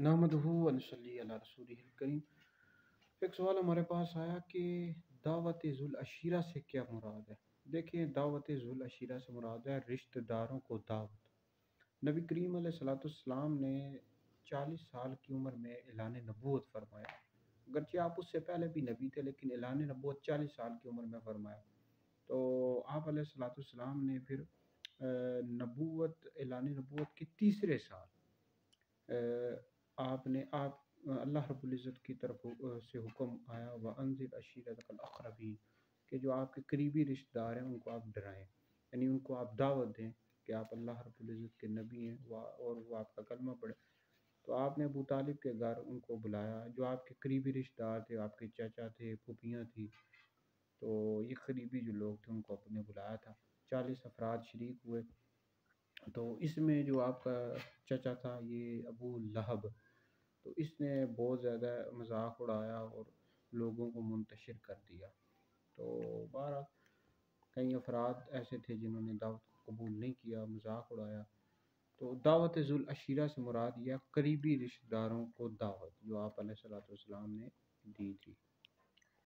نحمدہ و نصلی علی رسولہ الکریم۔ ایک سوال ہمارے پاس آیا کہ دعوت ذو العشیرہ سے کیا مراد ہے؟ دیکھیں، دعوت ذو العشیرہ سے مراد ہے رشتہ داروں کو دعوت۔ نبی کریم علیہ الصلوۃ والسلام نے 40 سال کی عمر میں اعلان نبوت فرمایا، اگرچہ آپ اس سے پہلے بھی نبی تھے لیکن اعلان نبوت 40 سال کی عمر میں فرمایا۔ تو آپ علیہ الصلوۃ والسلام نے پھر اعلان نبوت کے تیسرے سال آپ اللہ رب العزت کی طرف سے حکم آیا وَأَنذِرْ عَشِيرَتَكَ الْأَقْرَبِينَ کہ جو آپ کے قریبی رشتہ دار ہیں ان کو آپ ڈرائیں، یعنی ان کو آپ دعوت دیں کہ آپ اللہ رب العزت کے نبی ہیں اور وہ آپ کا کلمہ پڑھیں۔ تو آپ نے ابو طالب کے گھر ان کو بلایا، جو آپ کے قریبی رشتہ دار تھے، آپ کے چچا تھے، پھوپھیاں تھیں، تو یہ قریبی جو لوگ تھے ان کو اپنے بلایا تھا۔ 40 افراد شریک ہوئے۔ تو اس میں جو آپ کا چچا تھا یہ ابو لہب، تو اس نے بہت زیادہ مذاق اڑایا اور لوگوں کو منتشر کر دیا۔ تو بہرحال کئی افراد ایسے تھے جنہوں نے دعوت کو قبول نہیں کیا، مذاق اڑایا۔ تو دعوت ذو العشیرہ سے مراد یہ قریبی رشتہ داروں کو دعوت جو آپ علیہ الصلوۃ والسلام نے دی تھی۔